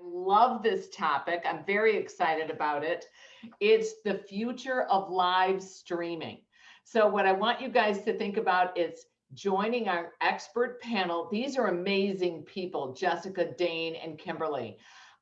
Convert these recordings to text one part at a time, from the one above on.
love this topic. I'm very excited about it. It's the future of live streaming. So what I want you guys to think about is joining our expert panel. These are amazing people, Jessica, Dane, and Kimberly.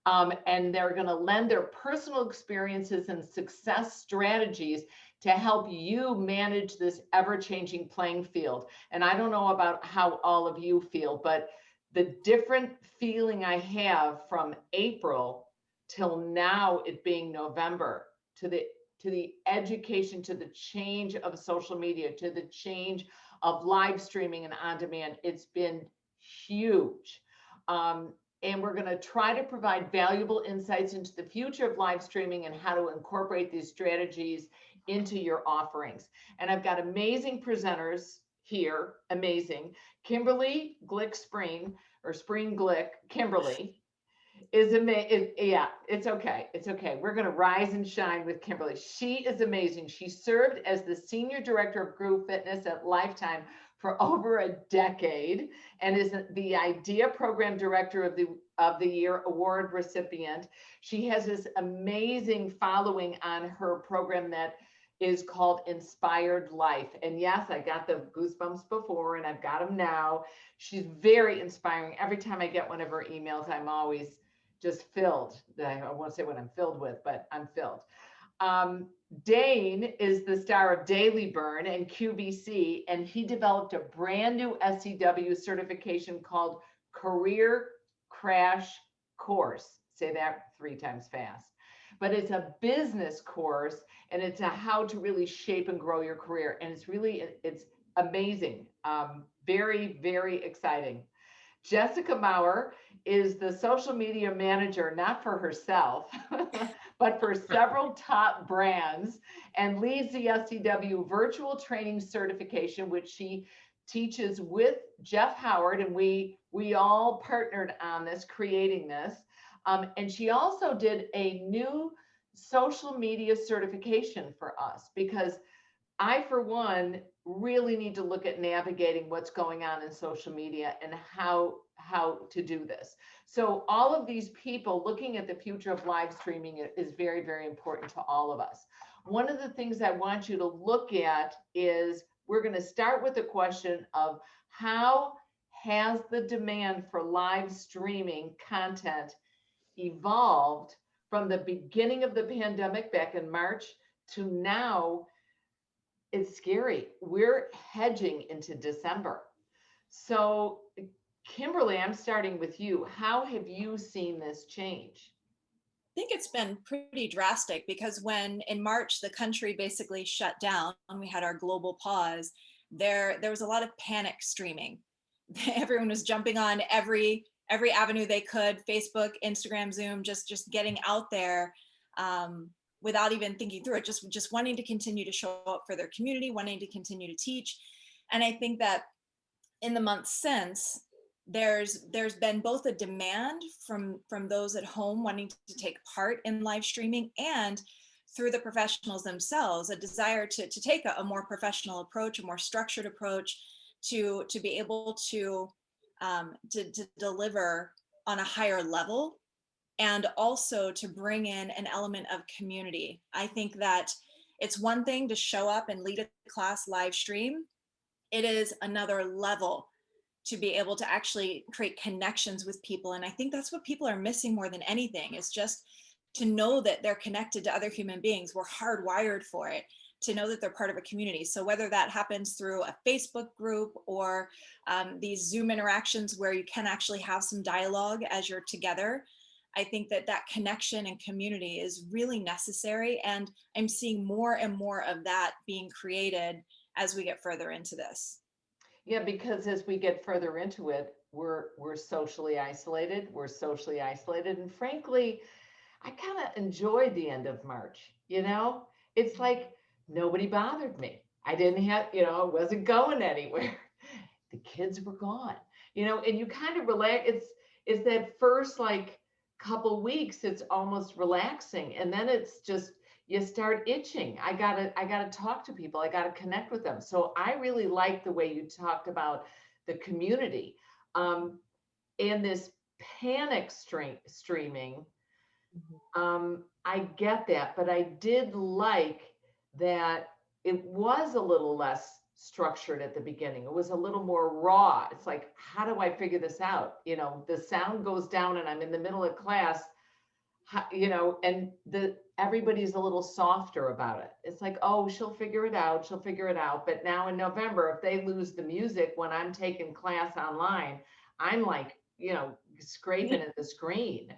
And they're going to lend their personal experiences and success strategies to help you manage this ever-changing playing field. And I don't know about how all of you feel, but the different feeling I have from April till now, it being November, to the education, to the change of social media, to the change of live streaming and on demand, it's been huge. And we're going to try to provide valuable insights into the future of live streaming and how to incorporate these strategies into your offerings. And I've got amazing presenters here, amazing. Kimberly Glick Spreen, or Spreen-Glick, Kimberly is amazing. Yeah, it's okay. It's okay. We're going to rise and shine with Kimberly. She is amazing. She served as the Senior Director of Group Fitness at Lifetime for over a decade and is the IDEA Program Director of the Year Award recipient. She has this amazing following on her program that is called Inspired Life. And yes, I got the goosebumps before and I've got them now. She's very inspiring. Every time I get one of her emails, I'm always just filled. I won't say what I'm filled with, but I'm filled. Dane is the star of Daily Burn and QVC, and he developed a brand new SCW certification called Career Crash Course. Say that 3 times fast. But it's a business course, and it's a how to really shape and grow your career. And it's amazing. Very, very exciting. Jessica Maurer is the social media manager, not for herself, but for several top brands, and leads the SCW virtual training certification, which she teaches with Jeff Howard. And we all partnered on this, creating this. And she also did a new social media certification for us, because I, for one, really need to look at navigating what's going on in social media and how to do this. So all of these people looking at the future of live streaming is very, very important to all of us. One of the things I want you to look at is, we're going to start with the question of how has the demand for live streaming content evolved from the beginning of the pandemic back in March to now. It's scary. We're hedging into December. So Kimberly, I'm starting with you. How have you seen this change? I think it's been pretty drastic, because when in March the country basically shut down, we had our global pause, there was a lot of panic streaming. Everyone was jumping on every avenue they could, Facebook, Instagram, Zoom, just getting out there without even thinking through it, just wanting to continue to show up for their community, wanting to continue to teach. And I think that in the months since, there's been both a demand from those at home wanting to take part in live streaming, and through the professionals themselves, a desire to take a more professional approach, a more structured approach, to be able to deliver on a higher level, and also to bring in an element of community. I think that it's one thing to show up and lead a class live stream. It is another level to be able to actually create connections with people. And I think that's what people are missing more than anything, is just to know that they're connected to other human beings. We're hardwired for it, to know that they're part of a community. So whether that happens through a Facebook group or these Zoom interactions where you can actually have some dialogue as you're together, I think that connection and community is really necessary. And I'm seeing more and more of that being created as we get further into this. Yeah, because as we get further into it, we're socially isolated. We're socially isolated. And frankly, I kind of enjoyed the end of March. It's like nobody bothered me. I didn't have, I wasn't going anywhere. The kids were gone, and you kind of relax. It's that first couple weeks, it's almost relaxing. And then it's just, you start itching. I gotta talk to people. I gotta connect with them. So I really like the way you talked about the community, and this panic streaming, Mhm. I get that, but I did like that it was a little less structured at the beginning. It was a little more raw. It's like, how do I figure this out? You know, the sound goes down and I'm in the middle of class, you know, and everybody's a little softer about it. It's like, oh, she'll figure it out. She'll figure it out. But now in November, if they lose the music when I'm taking class online, I'm like, you know, scraping at the screen.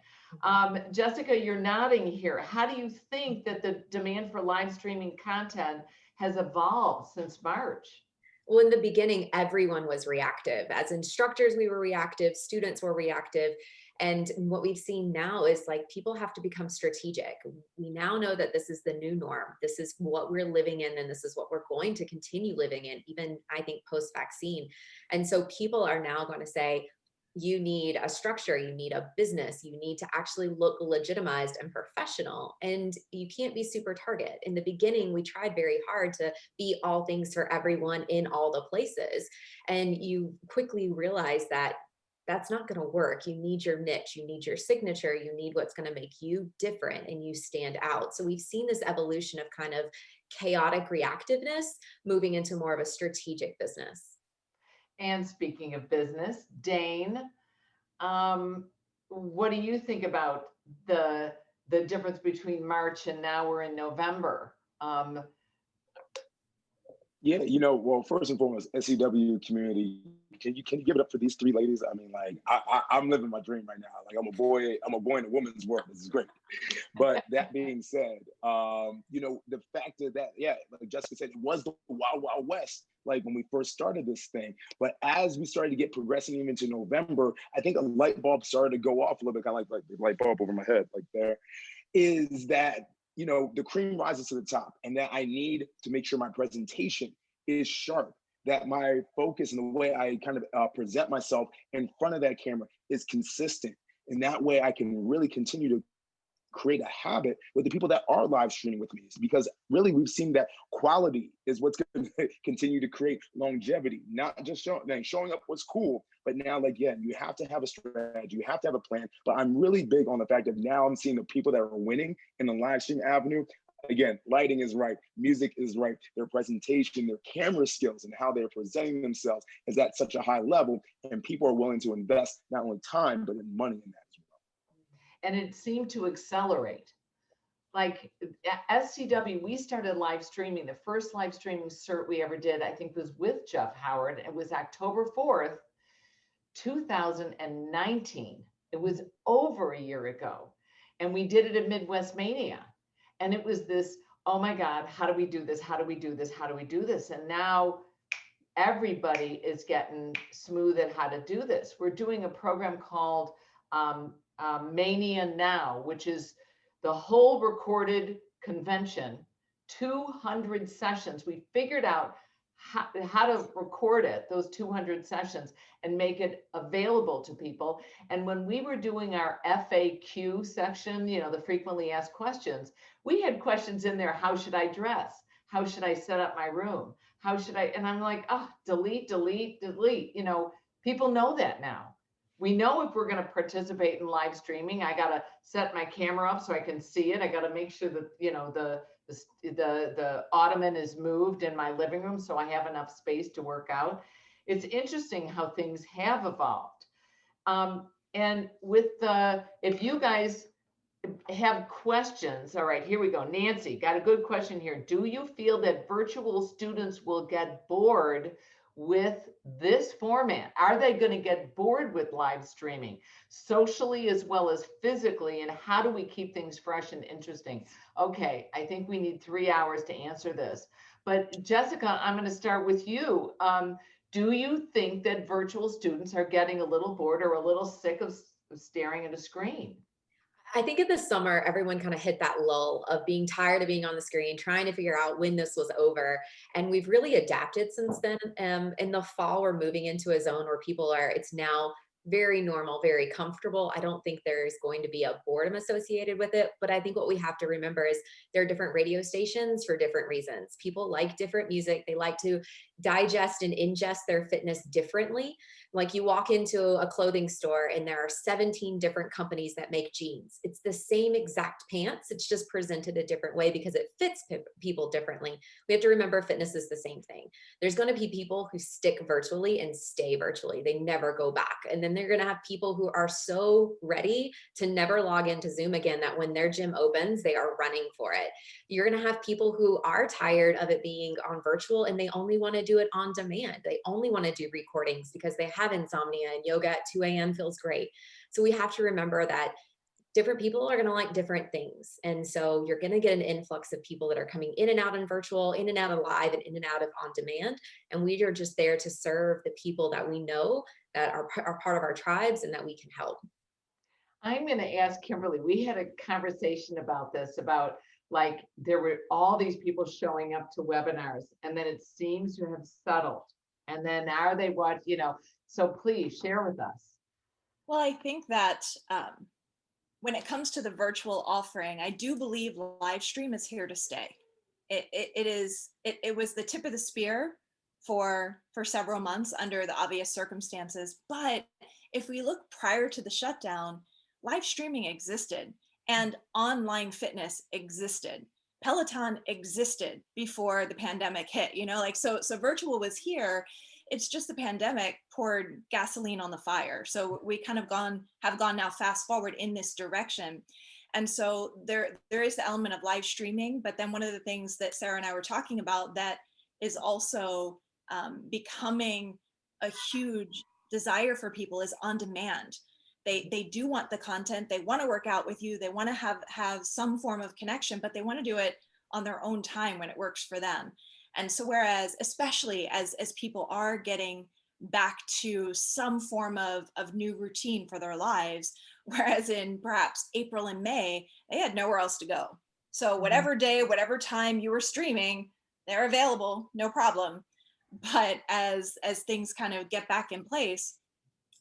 Jessica, you're nodding here. How do you think that the demand for live streaming content has evolved since March? Well, in the beginning, everyone was reactive. As instructors, we were reactive, students were reactive. And what we've seen now is like people have to become strategic. We now know that this is the new norm. This is what we're living in, and this is what we're going to continue living in, even I think post vaccine. And so people are now going to say, you need a structure, you need a business, you need to actually look legitimized and professional, and you can't be super target. In the beginning, we tried very hard to be all things for everyone in all the places, and you quickly realize that that's not going to work. You need your niche, you need your signature, you need what's going to make you different and you stand out. So we've seen this evolution of kind of chaotic reactiveness moving into more of a strategic business. And speaking of business, Dane, what do you think about the difference between March and now we're in November? Yeah, well, first and foremost, SCW community. Can you give it up for these three ladies? I mean, like I'm living my dream right now. Like I'm a boy in a woman's world. This is great. But that being said, the fact that yeah, like Jessica said, it was the wild, wild west. Like when we first started this thing, but as we started to get progressing even into November, I think a light bulb started to go off a little bit, kind of like the light bulb over my head, like there, is that the cream rises to the top, and that I need to make sure my presentation is sharp, that my focus and the way I kind of present myself in front of that camera is consistent. And that way I can really continue to create a habit with the people that are live streaming with me, because really we've seen that quality is what's going to continue to create longevity, not just showing up what's cool, but now, like, yeah, you have to have a strategy, you have to have a plan. But I'm really big on the fact that now I'm seeing the people that are winning in the live stream avenue. Again, lighting is right, music is right, their presentation, their camera skills, and how they're presenting themselves is at such a high level, and people are willing to invest not only time, but in money in that as well. And it seemed to accelerate. Like at SCW, we started live streaming. The first live streaming cert we ever did, I think, was with Jeff Howard. It was October 4th, 2019. It was over a year ago. And we did it at Midwest Mania. And it was this, oh my God, how do we do this? How do we do this? How do we do this? And now everybody is getting smooth at how to do this. We're doing a program called Mania Now, which is the whole recorded convention, 200 sessions. We figured out how to record it, those 200 sessions, and make it available to people. And when we were doing our FAQ section, the frequently asked questions, we had questions in there. How should I dress? How should I set up my room? How should I? And I'm like, delete, delete, delete. People know that now. We know if we're going to participate in live streaming, I got to set my camera up so I can see it. I got to make sure that, the ottoman is moved in my living room so I have enough space to work out. It's interesting how things have evolved. And if you guys have questions, all right, here we go. Nancy, got a good question here. Do you feel that virtual students will get bored with this format? Are they going to get bored with live streaming socially as well as physically? And how do we keep things fresh and interesting? Okay, I think we need 3 hours to answer this. But Jessica, I'm going to start with you. Do you think that virtual students are getting a little bored or a little sick of staring at a screen? I think in the summer, everyone kind of hit that lull of being tired of being on the screen, trying to figure out when this was over. And we've really adapted since then. In the fall, we're moving into a zone where it's now very normal, very comfortable. I don't think there's going to be a boredom associated with it, but I think what we have to remember is there are different radio stations for different reasons. People like different music. They like to digest and ingest their fitness differently. Like you walk into a clothing store and there are 17 different companies that make jeans. It's the same exact pants. It's just presented a different way because it fits people differently. We have to remember fitness is the same thing. There's going to be people who stick virtually and stay virtually. They never go back. And then they're going to have people who are so ready to never log into Zoom again that when their gym opens, they are running for it. You're going to have people who are tired of it being on virtual and they only want to do it on demand. They only want to do recordings because they have insomnia and yoga at 2 a.m. feels great. So we have to remember that different people are going to like different things. And so you're going to get an influx of people that are coming in and out in virtual, in and out of live, and in and out of on demand. And we are just there to serve the people that we know that are part of our tribes and that we can help. I'm going to ask Kimberly, we had a conversation about this, about like there were all these people showing up to webinars and then it seems to have settled. And then are they what, so please share with us. Well, I think that when it comes to the virtual offering, I do believe live stream is here to stay. It was the tip of the spear for several months under the obvious circumstances. But if we look prior to the shutdown, live streaming existed and online fitness existed. Peloton existed before the pandemic hit, so virtual was here. It's just the pandemic poured gasoline on the fire. So we kind of have gone now fast forward in this direction. And so there is the element of live streaming, but then one of the things that Sara and I were talking about that is also becoming a huge desire for people is on demand. They do want the content, they want to work out with you, they want to have some form of connection, but they want to do it on their own time when it works for them. And so whereas, especially as people are getting back to some form of new routine for their lives, whereas in perhaps April and May, they had nowhere else to go. So whatever day, whatever time you were streaming, they're available, no problem. But as things kind of get back in place,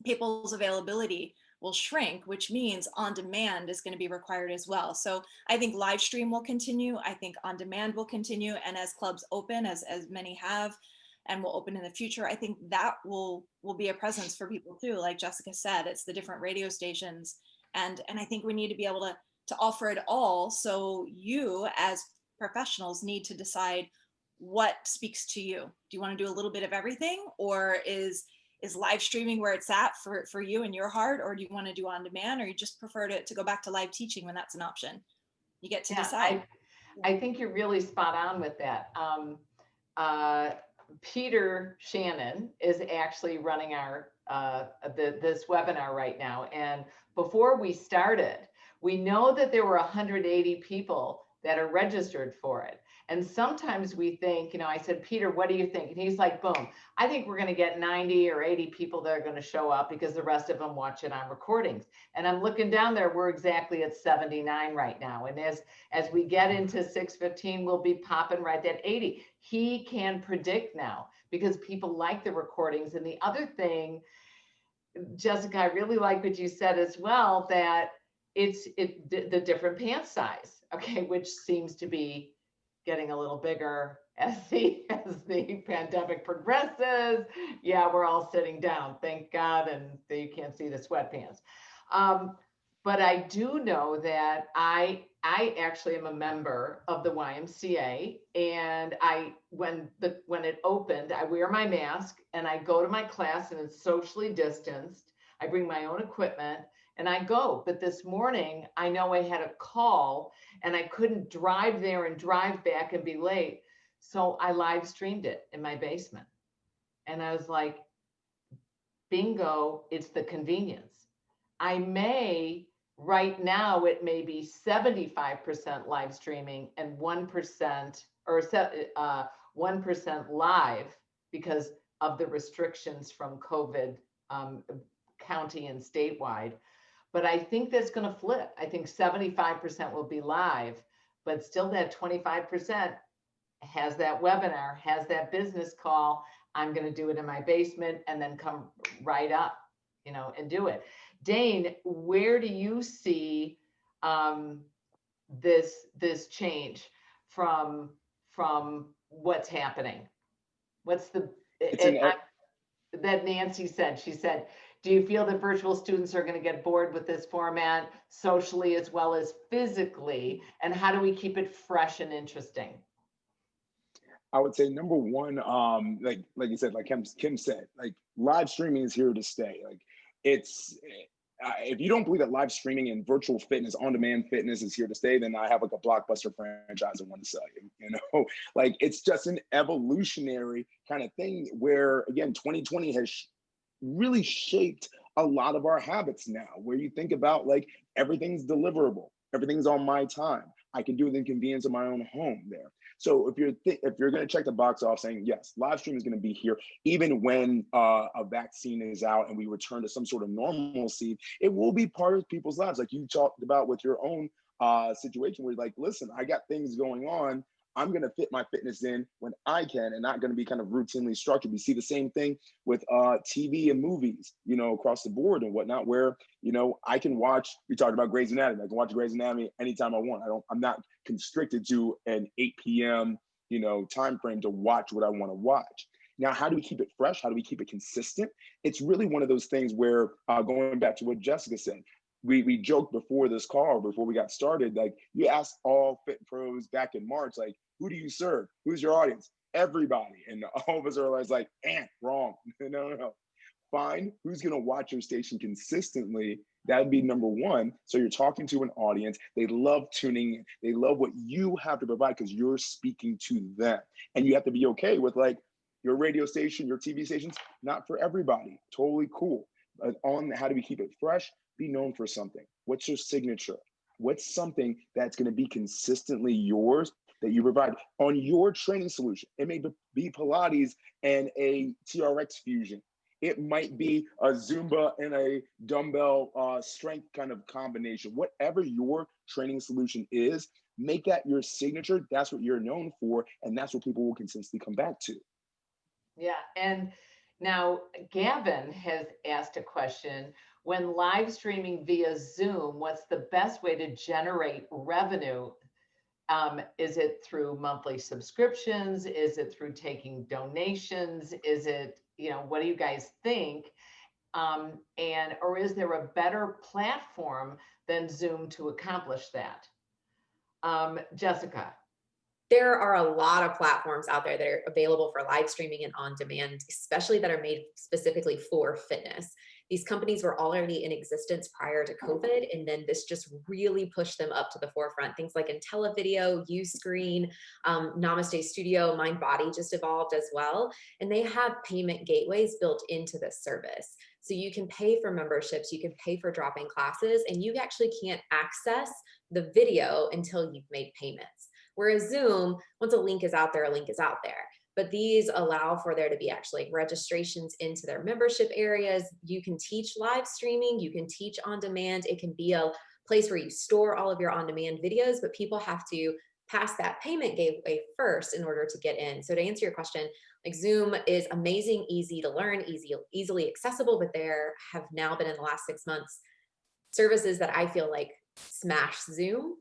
people's availability will shrink, which means on demand is going to be required as well. So I think live stream will continue. I think on demand will continue. And as clubs open, as many have and will open in the future, I think that will be a presence for people too. Like Jessica said, it's the different radio stations. And I think we need to be able to offer it all. So you as professionals need to decide what speaks to you. Do you want to do a little bit of everything, or is live streaming where it's at for you and your heart, or do you want to do on demand, or you just prefer to go back to live teaching when that's an option? You get to decide. I think you're really spot on with that. Peter Shannon is actually running our this webinar right now. And before we started, we know that there were 180 people that are registered for it. And sometimes we think, I said, Peter, what do you think? And he's like, boom, I think we're going to get 90 or 80 people that are going to show up because the rest of them watch it on recordings. And I'm looking down there, we're exactly at 79 right now. And as we get into 6:15, we'll be popping right at 80. He can predict now because people like the recordings. And the other thing, Jessica, I really like what you said as well, that it's the different pant size, okay, which seems to be getting a little bigger as the pandemic progresses. Yeah, we're all sitting down, thank God, and you can't see the sweatpants. But I do know that I actually am a member of the YMCA, and when it opened, I wear my mask and I go to my class and it's socially distanced. I bring my own equipment and I go. But this morning, I know I had a call and I couldn't drive there and drive back and be late. So I live streamed it in my basement. And I was like, bingo, it's the convenience. Right now, it may be 75% live streaming and 1% or 1% live because of the restrictions from COVID county and statewide. But I think that's going to flip. I think 75% will be live, but still that 25% has that webinar, has that business call. I'm going to do it in my basement and then come right up, and do it. Dane, where do you see this change from what's happening? What's the, It's an that Nancy said, she said, do you feel that virtual students are going to get bored with this format socially as well as physically? And how do we keep it fresh and interesting? I would say number one, like you said, like Kim said, like live streaming is here to stay. Like it's if you don't believe that live streaming and virtual fitness, on-demand fitness is here to stay, then I have like a blockbuster franchise I want to sell you. You know, like it's just an evolutionary kind of thing where again, 2020 has really shaped a lot of our habits now. Where you think about like everything's deliverable, everything's on my time. I can do it in the convenience of my own home there. So if you're going to check the box off saying yes, live stream is going to be here, even when a vaccine is out and we return to some sort of normalcy, it will be part of people's lives. Like you talked about with your own situation where like, listen, I got things going on. I'm going to fit my fitness in when I can and not going to be kind of routinely structured. We see the same thing with TV and movies, you know, across the board and whatnot, where, you know, I can watch, we talked about Grey's Anatomy. I can watch Grey's Anatomy anytime I want. I'm not constricted to an 8 p.m., you know, time frame to watch what I want to watch. Now, how do we keep it fresh? How do we keep it consistent? It's really one of those things where going back to what Jessica said, we joked before this call, before we got started, like you asked all fit pros back in March, like, who do you serve? Who's your audience? Everybody. And all of us are always like, wrong. No. Find who's going to watch your station consistently. That'd be number one. So you're talking to an audience. They love tuning in. They love what you have to provide because you're speaking to them. And you have to be okay with like your radio station, your TV stations, not for everybody. Totally cool. But on how do we keep it fresh? Be known for something. What's your signature? What's something that's going to be consistently yours that you provide on your training solution? It may be Pilates and a TRX fusion. It might be a Zumba and a dumbbell strength kind of combination. Whatever your training solution is, make that your signature. That's what you're known for. And that's what people will consistently come back to. Yeah. And now Gavin has asked a question. When live streaming via Zoom, what's the best way to generate revenue? Is it through monthly subscriptions? Is it through taking donations? Is it, you know, what do you guys think? Or is there a better platform than Zoom to accomplish that? Jessica. There are a lot of platforms out there that are available for live streaming and on demand, especially that are made specifically for fitness. These companies were already in existence prior to COVID, and then this just really pushed them up to the forefront. Things like IntelliVideo, Uscreen, Namaste Studio, MindBody just evolved as well. And they have payment gateways built into this service. So you can pay for memberships, you can pay for drop-in classes, and you actually can't access the video until you've made payments. Whereas Zoom, once a link is out there, a link is out there. But these allow for there to be actually registrations into their membership areas. You can teach live streaming, you can teach on demand. It can be a place where you store all of your on-demand videos, but people have to pass that payment gateway first in order to get in. So to answer your question, like Zoom is amazing, easy to learn, easily accessible, but there have now been in the last 6 months services that I feel like smash Zoom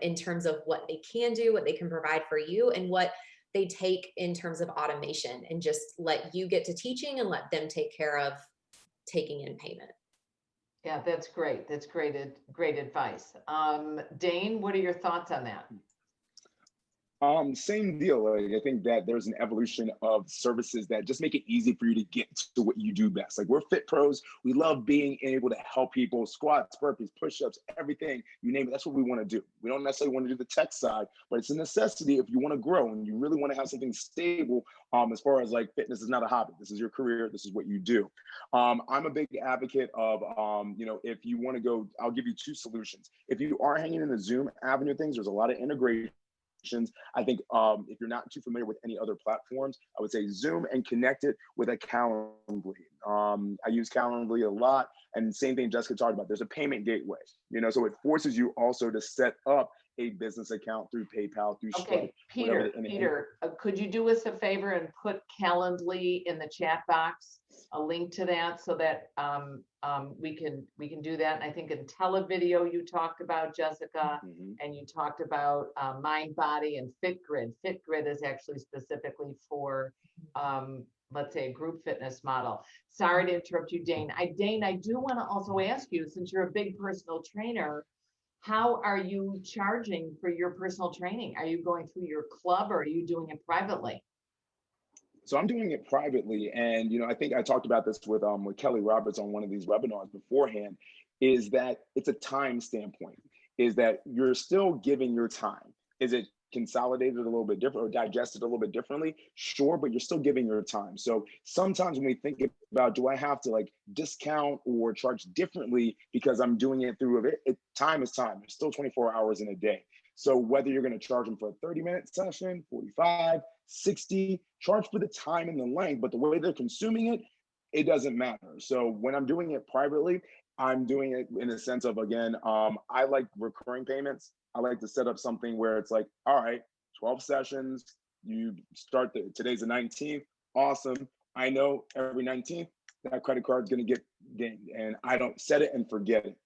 in terms of what they can do, what they can provide for you, and what they take in terms of automation, and just let you get to teaching and let them take care of taking in payment. Yeah, that's great. That's great advice. Dane, what are your thoughts on that? Same deal. Like, I think that there's an evolution of services that just make it easy for you to get to what you do best. Like we're fit pros. We love being able to help people, squats, burpees, push-ups, everything, you name it. That's what we want to do. We don't necessarily want to do the tech side, but it's a necessity if you want to grow and you really want to have something stable. As far as like fitness is not a hobby. This is your career. This is what you do. I'm a big advocate of, you know, if you want to go, I'll give you two solutions. If you are hanging in the Zoom avenue of things, there's a lot of integration. I think if you're not too familiar with any other platforms, I would say Zoom and connect it with a Calendly. I use Calendly a lot, and same thing Jessica talked about. There's a payment gateway, you know, so it forces you also to set up a business account through PayPal, through Stripe, Okay, Peter, could you do us a favor and put Calendly in the chat box, a link to that so that we can do that. And I think in televideo you talked about, Jessica, and you talked about Mind Body and FitGrid. FitGrid is actually specifically for let's say a group fitness model. Sorry to interrupt you, Dane. Dane, I do want to also ask you, since you're a big personal trainer, how are you charging for your personal training? Are you going through your club or are you doing it privately? So I'm doing it privately. And, I think I talked about this with Kelly Roberts on one of these webinars beforehand, is that it's a time standpoint, is that you're still giving your time. Is it consolidated a little bit different or digested a little bit differently? Sure, but you're still giving your time. So sometimes when we think about, do I have to like discount or charge differently because I'm doing it through time is time. It's still 24 hours in a day. So whether you're going to charge them for a 30-minute session, 45, 60, charge for the time and the length, but the way they're consuming it, it doesn't matter. So when I'm doing it privately, I'm doing it in the sense of, again, I like recurring payments. I like to set up something where it's like, all right, 12 sessions, you start, today's the 19th, awesome. I know every 19th, that credit card is going to get dinged, and I don't set it and forget it.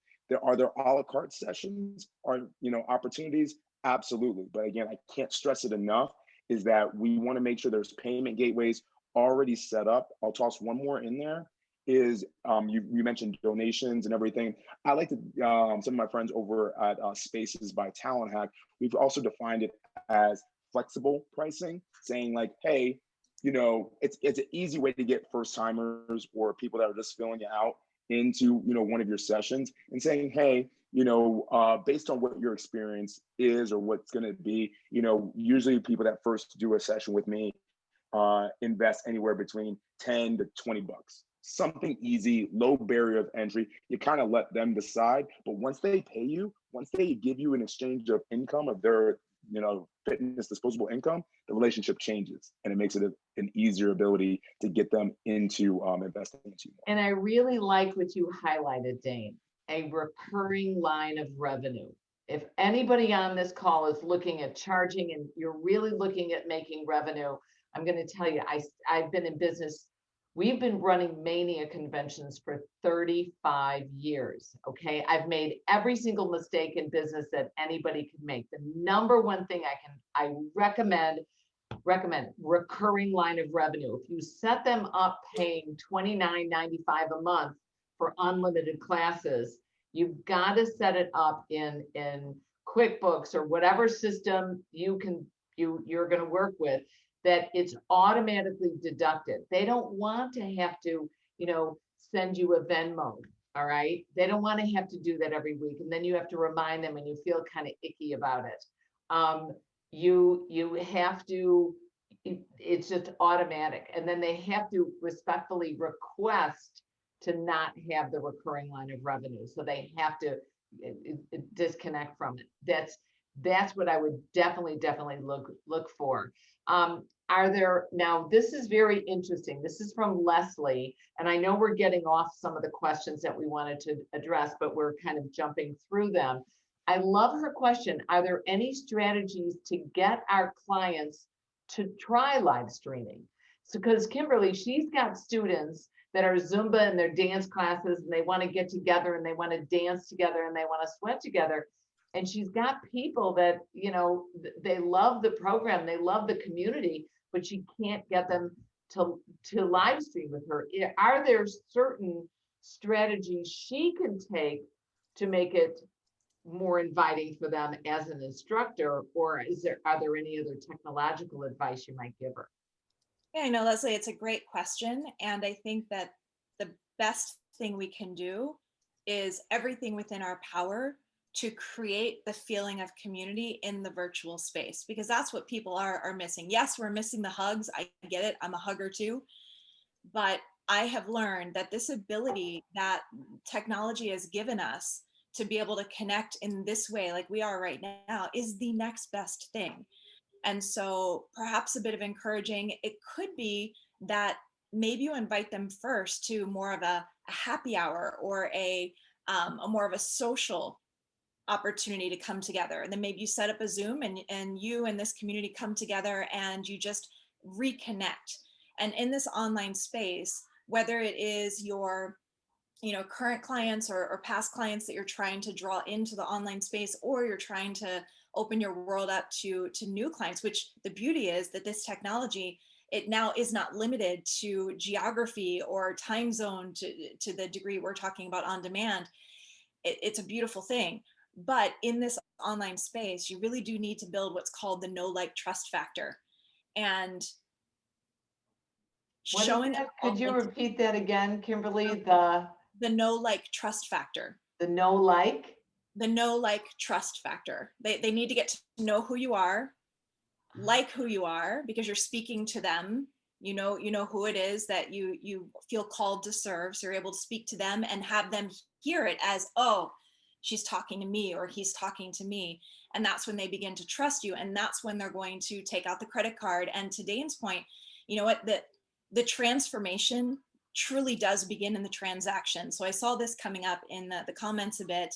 Are there a la carte sessions or, opportunities? Absolutely. But again, I can't stress it enough, is that we want to make sure there's payment gateways already set up. I'll toss one more in there, is you mentioned donations and everything. I like to, some of my friends over at Spaces by Talent Hack, we've also defined it as flexible pricing, saying like, hey, it's an easy way to get first timers or people that are just filling it out into, one of your sessions, and saying, hey, based on what your experience is or what's going to be, usually people that first do a session with me invest anywhere between 10 to 20 bucks. Something easy, low barrier of entry. You kind of let them decide, but once they pay you, once they give you an exchange of income of their, fitness disposable income, the relationship changes, and it makes it an easier ability to get them into investing into you. And I really like what you highlighted, Dane, a recurring line of revenue. If anybody on this call is looking at charging and you're really looking at making revenue, I'm going to tell you, I've been in business. We've been running Mania conventions for 35 years, okay? I've made every single mistake in business that anybody can make. The number one thing I recommend recurring line of revenue. If you set them up paying $29.95 a month for unlimited classes, you've got to set it up in QuickBooks or whatever system you're going to work with, that it's automatically deducted. They don't want to have to, send you a Venmo, all right? They don't want to have to do that every week. And then you have to remind them and you feel kind of icky about it. You have to, it's just automatic. And then they have to respectfully request to not have the recurring line of revenue. So they have to disconnect from it. That's what I would definitely look for. Now this is very interesting. This is from Leslie, and I know we're getting off some of the questions that we wanted to address, but we're kind of jumping through them. I love her question. Are there any strategies to get our clients to try live streaming? So, because Kimberly, she's got students that are Zumba in their dance classes, and they want to get together and they want to dance together and they want to sweat together. And she's got people that, they love the program, they love the community, but she can't get them to live stream with her. Are there certain strategies she can take to make it more inviting for them as an instructor, or are there any other technological advice you might give her? Yeah, I know, Leslie, it's a great question. And I think that the best thing we can do is everything within our power to create the feeling of community in the virtual space, because that's what people are missing. Yes, we're missing the hugs. I get it. I'm a hugger too. But I have learned that this ability that technology has given us to be able to connect in this way, like we are right now, is the next best thing. And so perhaps a bit of encouraging, it could be that maybe you invite them first to more of a happy hour or a more of a social opportunity to come together. And then maybe you set up a Zoom and you and this community come together and you just reconnect. And in this online space, whether it is your current clients or past clients that you're trying to draw into the online space, or you're trying to open your world up to new clients, which the beauty is that this technology, it now is not limited to geography or time zone to the degree we're talking about on demand. It's a beautiful thing. But in this online space, you really do need to build what's called the know, like, trust factor. And What is showing that? Could you repeat that again, Kimberly? the know, like, trust factor. The know, like? The know, like, trust factor. They need to get to know who you are, like who you are, because you're speaking to them. You know who it is that you feel called to serve. So you're able to speak to them and have them hear it as, oh, she's talking to me, or he's talking to me. And that's when they begin to trust you. And that's when they're going to take out the credit card. And to Dane's point, you know what, the transformation truly does begin in the transaction. So I saw this coming up in the comments a bit.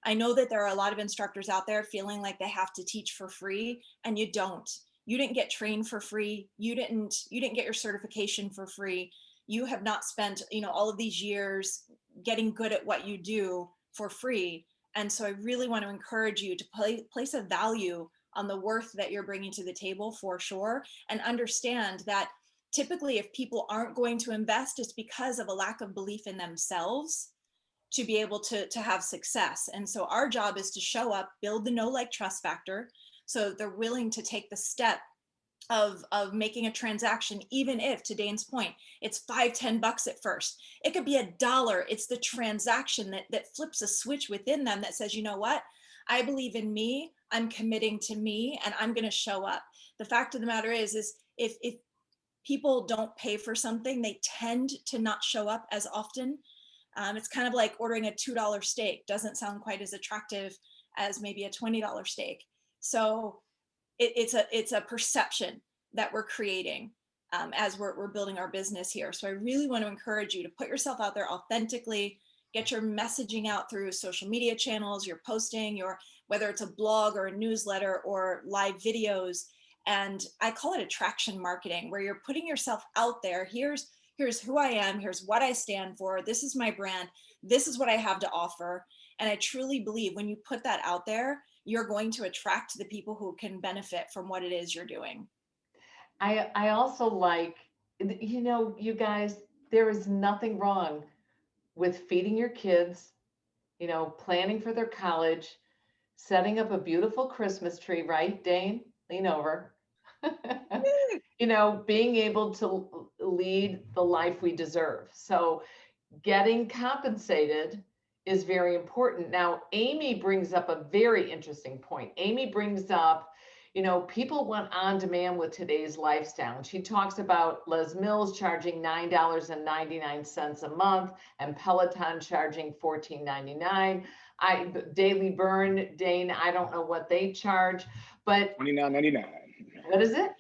I know that there are a lot of instructors out there feeling like they have to teach for free, and you don't. You didn't get trained for free. You didn't get your certification for free. You have not spent, all of these years getting good at what you do for free. And so I really want to encourage you to place a value on the worth that you're bringing to the table, for sure, and understand that typically if people aren't going to invest, it's because of a lack of belief in themselves to be able to have success. And so our job is to show up, build the know, like, trust factor, so they're willing to take the step of making a transaction, even if, to Dane's point, it's $5-10 at first. It could be $1. It's the transaction that flips a switch within them that says, you know what, I believe in me, I'm committing to me, and I'm going to show up. The fact of the matter is if people don't pay for something, they tend to not show up as often. It's kind of like ordering a $2 steak. Doesn't sound quite as attractive as maybe a $20 steak. So it's a perception that we're creating as we're building our business here. So I really want to encourage you to put yourself out there authentically, get your messaging out through social media channels, your posting, whether it's a blog or a newsletter or live videos. And I call it attraction marketing, where you're putting yourself out there. Here's who I am. Here's what I stand for. This is my brand. This is what I have to offer. And I truly believe when you put that out there, you're going to attract the people who can benefit from what it is you're doing. I also like, you guys, there is nothing wrong with feeding your kids, planning for their college, setting up a beautiful Christmas tree, right, Dane? Lean over. Being able to lead the life we deserve. So getting compensated is very important. Now, Amy brings up a very interesting point. Amy brings up, people want on demand with today's lifestyle. And she talks about Les Mills charging $9.99 a month and Peloton charging $14.99. Daily Burn, Dane, I don't know what they charge, but $29.99. What is it?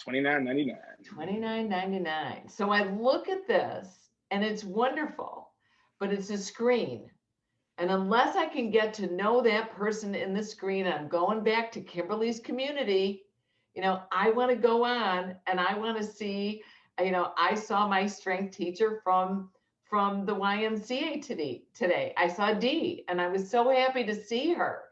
$29.99. $29.99. So I look at this and it's wonderful, but it's a screen. And unless I can get to know that person in the screen, I'm going back to Kimberly's community, I want to go on and I want to see, I saw my strength teacher from the YMCA today. I saw Dee and I was so happy to see her.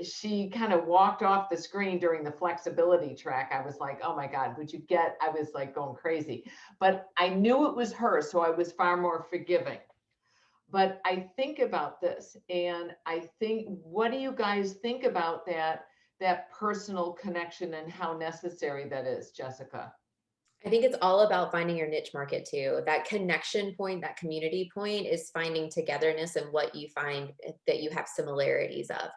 She kind of walked off the screen during the flexibility track. I was like, oh my God, I was like going crazy, but I knew it was her. So I was far more forgiving. But I think about this and I think, what do you guys think about that personal connection and how necessary that is, Jessica? I think it's all about finding your niche market too. That connection point, that community point is finding togetherness and what you find that you have similarities of.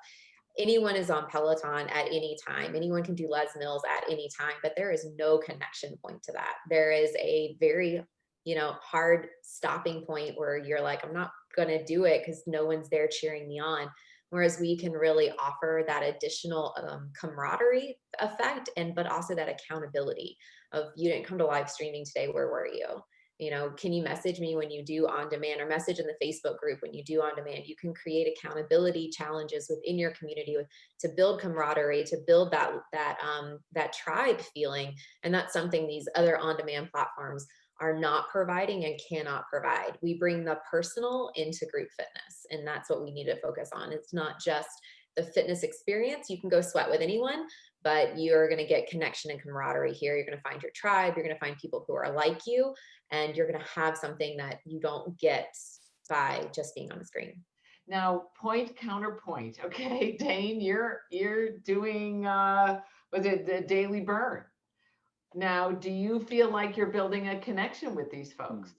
Anyone is on Peloton at any time. Anyone can do Les Mills at any time, but there is no connection point to that. There is a very, hard stopping point where you're like, I'm not going to do it because no one's there cheering me on. Whereas we can really offer that additional camaraderie effect, but also that accountability of, you didn't come to live streaming today, where were you? You know, can you message me when you do on demand, or message in the Facebook group when you do on demand? You can create accountability challenges within your community to build camaraderie, to build that tribe feeling. And that's something these other on demand platforms are not providing and cannot provide. We bring the personal into group fitness, and that's what we need to focus on. It's not just the fitness experience. You can go sweat with anyone, but you're going to get connection and camaraderie here. You're going to find your tribe. You're going to find people who are like you, and you're going to have something that you don't get by just being on the screen. Now, point counterpoint. Okay, Dane, you're doing was it the daily burn? Now, do you feel like you're building a connection with these folks?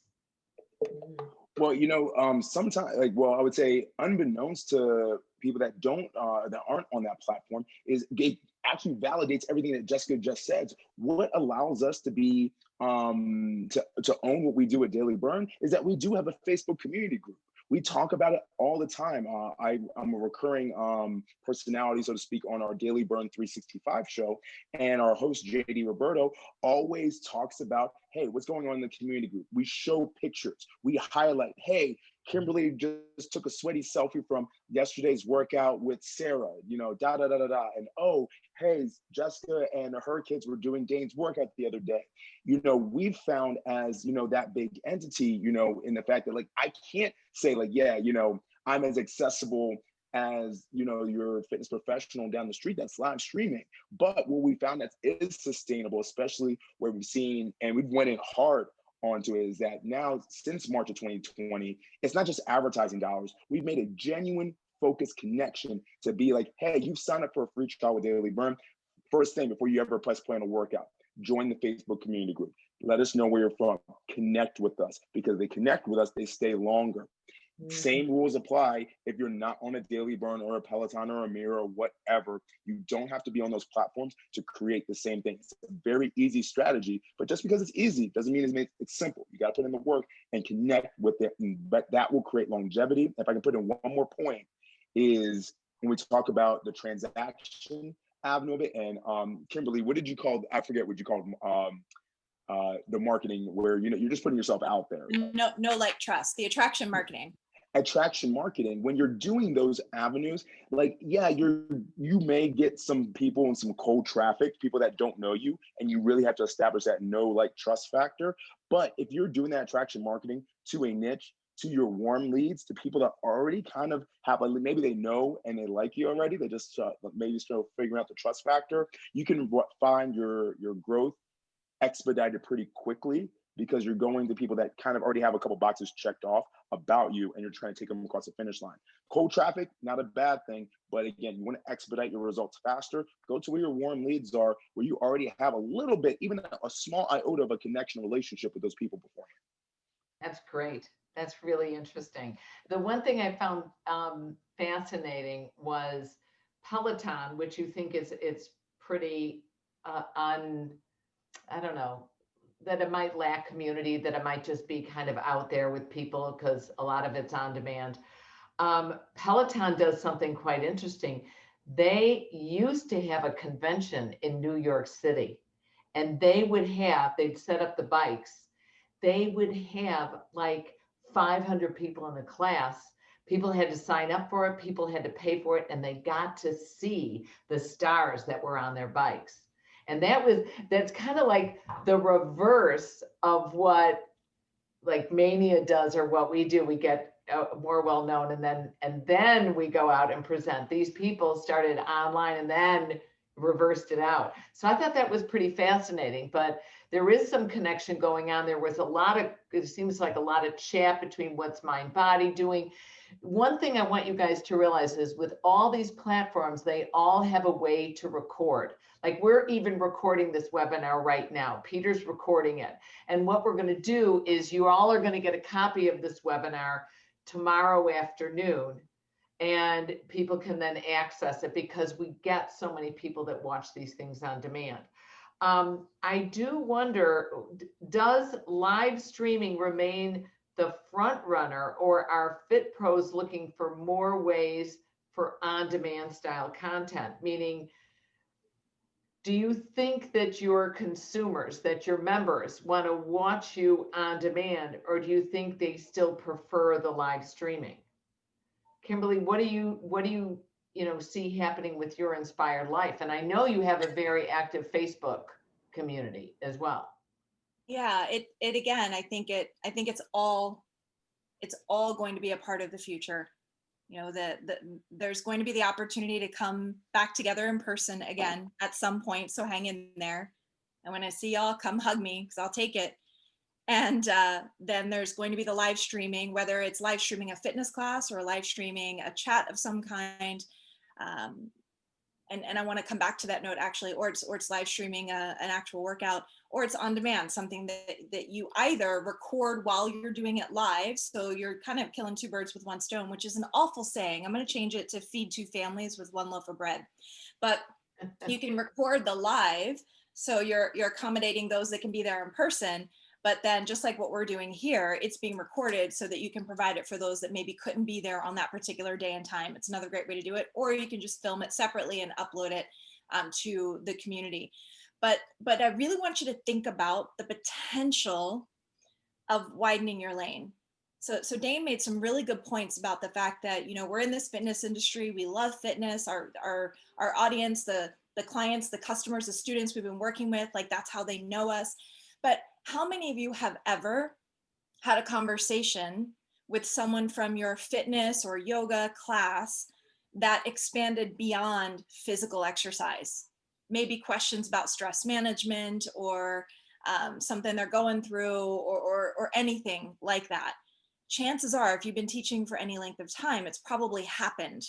Well, you know, sometimes, like, well, I would say, unbeknownst to people that aren't on that platform, is it actually validates everything that Jessica just said. What allows us to be to own what we do at Daily Burn is that we do have a Facebook community group. We talk about it all the time. I'm a recurring personality, so to speak, on our Daily Burn 365 show. And our host, JD Roberto, always talks about, hey, what's going on in the community group? We show pictures. We highlight, hey, Kimberly just took a sweaty selfie from yesterday's workout with Sara, you know, da, da, da, da, da. And, oh, hey, Jessica and her kids were doing Dane's workout the other day. You know, we've found as, you know, that big entity, you know, in the fact that, like, I can't say, like, yeah, you know, I'm as accessible as, you know, your fitness professional down the street that's live streaming. But what we found that is sustainable, especially where we've seen, and we've went in hard onto it, is that now since March of 2020, it's not just advertising dollars. We've made a genuine focused connection to be like, hey, you've signed up for a free trial with Daily Burn. First thing, before you ever press play on a workout, join the Facebook community group. Let us know where you're from. Connect with us, because they connect with us, they stay longer. Mm-hmm. Same rules apply if you're not on a Daily Burn or a Peloton or a Mirror or whatever. You don't have to be on those platforms to create the same thing. It's a very easy strategy, but just because it's easy doesn't mean it's simple. You got to put in the work and connect with it, but that will create longevity. If I can put in one more point, is when we talk about the transaction avenue of it, and Kimberly, what did you call? I forget what you called the marketing, where, you know, you're just putting yourself out there. No, like trust, the attraction marketing. Attraction marketing, when you're doing those avenues, like, yeah, you may get some people and some cold traffic, people that don't know you, and you really have to establish that know, like, trust factor. But if you're doing that attraction marketing to a niche, to your warm leads, to people that already kind of have, like, maybe they know and they like you already, they just maybe still figuring out the trust factor, you can find your growth expedited pretty quickly, because you're going to people that kind of already have a couple boxes checked off about you, and you're trying to take them across the finish line. Cold traffic, not a bad thing, but again, you want to expedite your results faster. Go to where your warm leads are, where you already have a little bit, even a small iota of a connection, relationship with those people beforehand. That's great. That's really interesting. The one thing I found fascinating was Peloton, which you think it's pretty I don't know, that it might lack community, that it might just be kind of out there with people because a lot of it's on demand. Peloton does something quite interesting. They used to have a convention in New York City, and they'd set up the bikes. They would have like 500 people in the class. People had to sign up for it. People had to pay for it, and they got to see the stars that were on their bikes. And that's kind of like the reverse of what, like, Mania does, or what we do. We get more well known, and then we go out and present. These people started online and then reversed it out. So I thought that was pretty fascinating, but there is some connection going on. There was it seems like a lot of chat between what's mind body doing. One thing I want you guys to realize is, with all these platforms, they all have a way to record. Like, we're even recording this webinar right now. Peter's recording it. And what we're going to do is, you all are going to get a copy of this webinar tomorrow afternoon, and people can then access it, because we get so many people that watch these things on demand. I do wonder, does live streaming remain the front runner, or are fit pros looking for more ways for on-demand style content? Meaning, do you think that your consumers, that your members want to watch you on demand, or do you think they still prefer the live streaming? Kimberly, what do you see happening with your Inspired Life? And I know you have a very active Facebook community as well. Yeah, it again, I think it's all going to be a part of the future. You know, there's going to be the opportunity to come back together in person again at some point. So hang in there. And when I see y'all, come hug me, because I'll take it. And then there's going to be the live streaming, whether it's live streaming a fitness class or live streaming a chat of some kind. And I want to come back to that note actually, or it's live streaming an actual workout, or it's on demand, something that you either record while you're doing it live. So you're kind of killing two birds with one stone, which is an awful saying. I'm going to change it to feed two families with one loaf of bread. But you can record the live. So you're accommodating those that can be there in person. But then just like what we're doing here, it's being recorded so that you can provide it for those that maybe couldn't be there on that particular day and time. It's another great way to do it. Or you can just film it separately and upload it to the community. But I really want you to think about the potential of widening your lane. So Dane made some really good points about the fact that, you know, we're in this fitness industry. We love fitness. Our audience, the clients, the customers, the students we've been working with, like that's how they know us. But how many of you have ever had a conversation with someone from your fitness or yoga class that expanded beyond physical exercise? Maybe questions about stress management or something they're going through or anything like that. Chances are, if you've been teaching for any length of time, it's probably happened.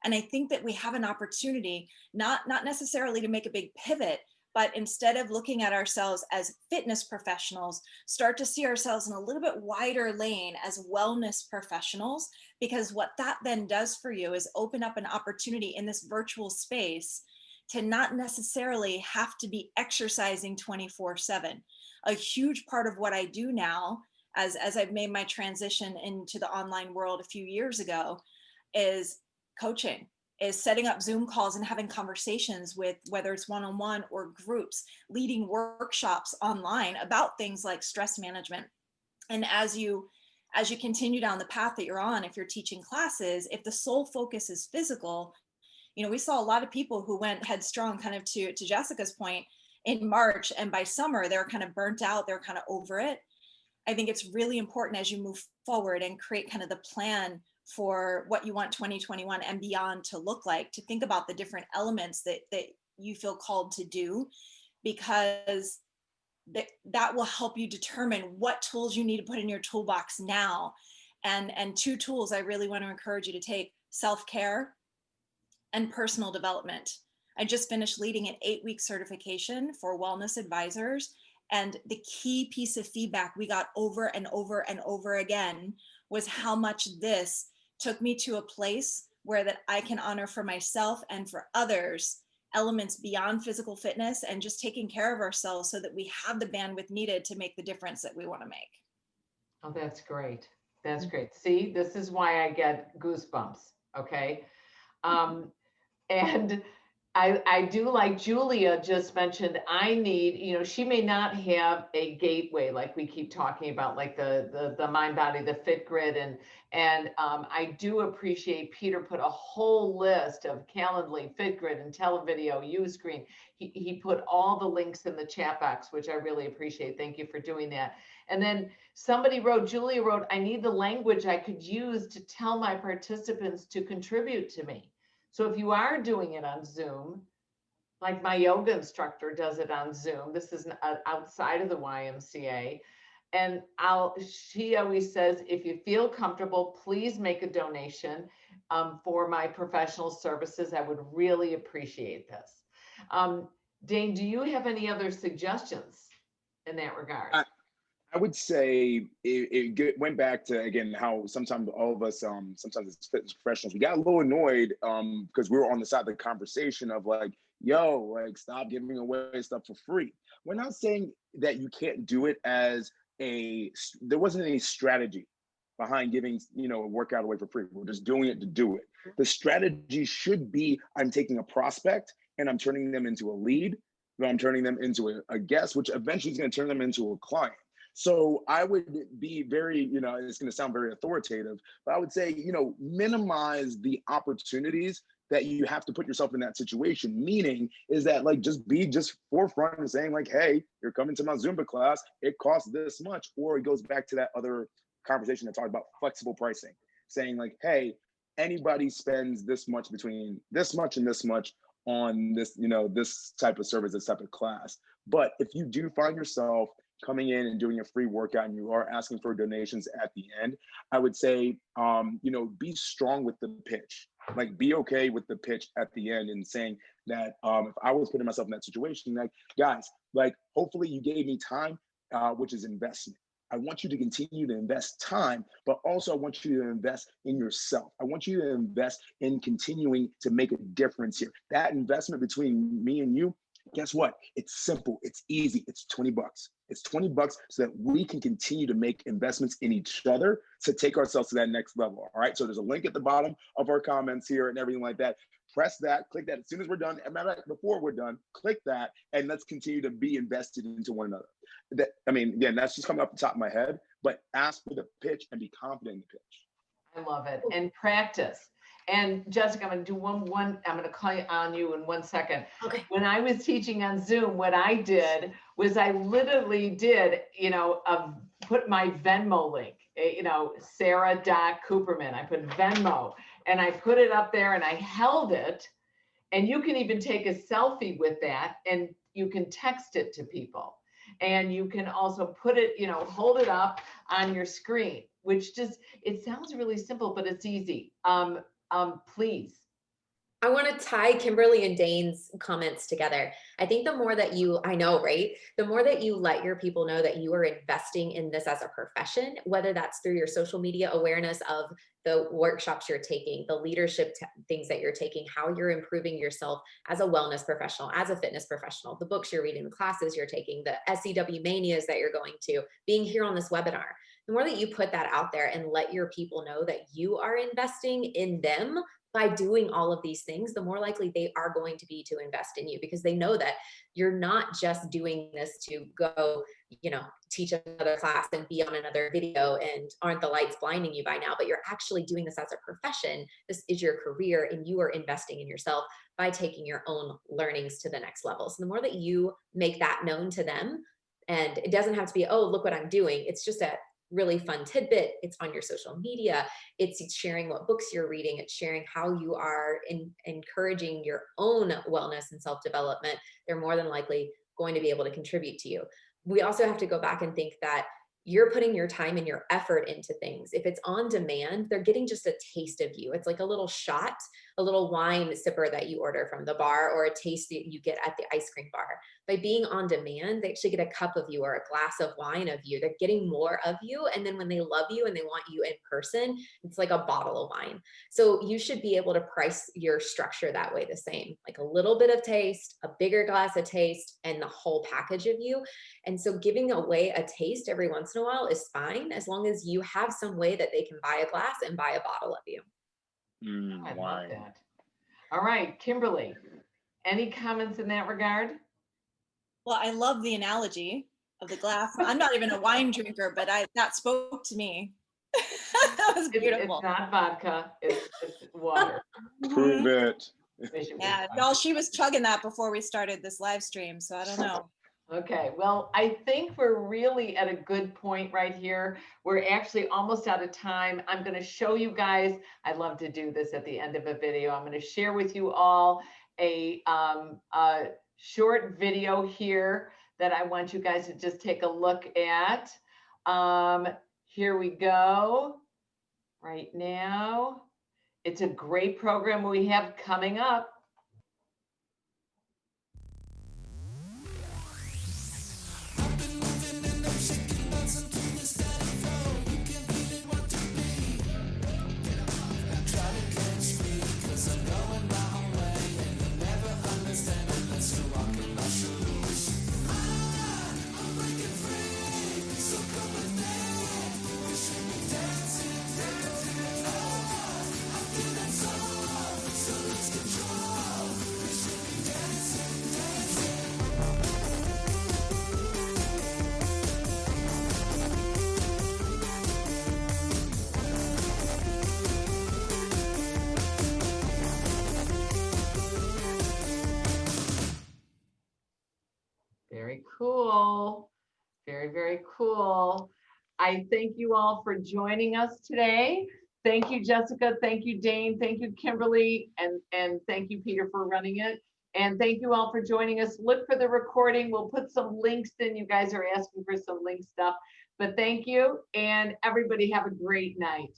And I think that we have an opportunity, not necessarily to make a big pivot, but instead of looking at ourselves as fitness professionals, start to see ourselves in a little bit wider lane as wellness professionals, because what that then does for you is open up an opportunity in this virtual space to not necessarily have to be exercising 24/7. A huge part of what I do now, as I've made my transition into the online world a few years ago, is coaching, is setting up Zoom calls and having conversations with, whether it's one-on-one or groups, leading workshops online about things like stress management. And as you continue down the path that you're on, if you're teaching classes, if the sole focus is physical, you know, we saw a lot of people who went headstrong, kind of to Jessica's point, in March, and by summer they were kind of burnt out, they're kind of over it. I think it's really important as you move forward and create kind of the plan for what you want 2021 and beyond to look like, to think about the different elements that you feel called to do, because that will help you determine what tools you need to put in your toolbox now. And two tools I really want to encourage you to take: self-care and personal development. I just finished leading an 8-week certification for wellness advisors. And the key piece of feedback we got over and over and over again was how much this took me to a place where that I can honor for myself and for others elements beyond physical fitness, and just taking care of ourselves so that we have the bandwidth needed to make the difference that we want to make. Oh, that's great. That's great. See, this is why I get goosebumps. Okay. And I do, like Julia just mentioned, I need, you know, she may not have a gateway like we keep talking about, like the Mind Body, the Fit Grid, and I do appreciate Peter put a whole list of Calendly, Fit Grid, and Televideo, Uscreen. He put all the links in the chat box, which I really appreciate. Thank you for doing that. And then somebody wrote, Julia wrote, I need the language I could use to tell my participants to contribute to me. So if you are doing it on Zoom, like my yoga instructor does it on Zoom, this is outside of the YMCA. And she always says, if you feel comfortable, please make a donation for my professional services. I would really appreciate this. Dane, do you have any other suggestions in that regard? I would say it went back to, again, how sometimes all of us, sometimes as fitness professionals, we got a little annoyed because we were on the side of the conversation of like, yo, like, stop giving away stuff for free. We're not saying that you can't do it as there wasn't any strategy behind giving, you know, a workout away for free. We're just doing it to do it. The strategy should be, I'm taking a prospect and I'm turning them into a lead, I'm turning them into a guest, which eventually is going to turn them into a client. So I would be very, it's going to sound very authoritative, but I would say, minimize the opportunities that you have to put yourself in that situation. Meaning is that like, just be forefront and saying like, hey, you're coming to my Zumba class, it costs this much. Or it goes back to that other conversation that talked about flexible pricing, saying like, hey, anybody spends this much, between this much and this much on this, this type of service, this type of class. But if you do find yourself coming in and doing a free workout and you are asking for donations at the end, I would say, be strong with the pitch. Like, be okay with the pitch at the end and saying that if I was putting myself in that situation, like, guys, like, hopefully you gave me time, which is investment. I want you to continue to invest time, but also I want you to invest in yourself. I want you to invest in continuing to make a difference here. That investment between me and you, guess what? It's simple. It's easy. It's $20. It's $20 so that we can continue to make investments in each other to take ourselves to that next level. All right. So there's a link at the bottom of our comments here and everything like that. Press that, click that as soon as we're done. And before we're done, click that, and let's continue to be invested into one another. Again, that's just coming off the top of my head, but ask for the pitch and be confident in the pitch. I love it. And practice. And Jessica, I'm going to do one, I'm going to call on you in 1 second. Okay. When I was teaching on Zoom, what I did was I literally did, put my Venmo link, Sara Kooperman. I put Venmo and I put it up there and I held it. And you can even take a selfie with that and you can text it to people. And you can also put it, hold it up on your screen, which it sounds really simple, but it's easy. Please. I want to tie Kimberly and Dane's comments together. I think the more that I know, right? The more that you let your people know that you are investing in this as a profession, whether that's through your social media awareness of the workshops you're taking, the leadership things that you're taking, how you're improving yourself as a wellness professional, as a fitness professional, the books you're reading, the classes you're taking, the SEW manias that you're going to, being here on this webinar. The more that you put that out there and let your people know that you are investing in them by doing all of these things, the more likely they are going to be to invest in you, because they know that you're not just doing this to go, teach another class and be on another video and aren't the lights blinding you by now, but you're actually doing this as a profession. This is your career and you are investing in yourself by taking your own learnings to the next level. So the more that you make that known to them, and it doesn't have to be, oh, look what I'm doing. It's just a really fun tidbit. It's on your social media. It's sharing what books you're reading. It's sharing how you are encouraging your own wellness and self-development. They're more than likely going to be able to contribute to you. We also have to go back and think that you're putting your time and your effort into things. If it's on demand, they're getting just a taste of you. It's like a little shot, a little wine sipper that you order from the bar, or a taste that you get at the ice cream bar. By being on demand, they actually get a cup of you or a glass of wine of you. They're getting more of you. And then when they love you and they want you in person, it's like a bottle of wine. So you should be able to price your structure that way the same, like a little bit of taste, a bigger glass of taste, and the whole package of you. And so giving away a taste every once in a while is fine, as long as you have some way that they can buy a glass and buy a bottle of you. I love that. All right, Kimberly, any comments in that regard? Well, I love the analogy of the glass. I'm not even a wine drinker, but that spoke to me. That was beautiful. It's not vodka, it's water. Prove it. Yeah, well, she was chugging that before we started this live stream, so I don't know. Okay, well, I think we're really at a good point right here. We're actually almost out of time. I'm going to show you guys, I love to do this at the end of a video. I'm going to share with you all a short video here that I want you guys to just take a look at. Here we go. Right now, it's a great program we have coming up. Let's control. wonderful. Very, very cool. I thank you all for joining us today. Thank you, Jessica. Thank you, Dane. Thank you, Kimberly. And thank you, Peter, for running it. And thank you all for joining us. Look for the recording. We'll put some links in. You guys are asking for some link stuff. But thank you. And everybody have a great night.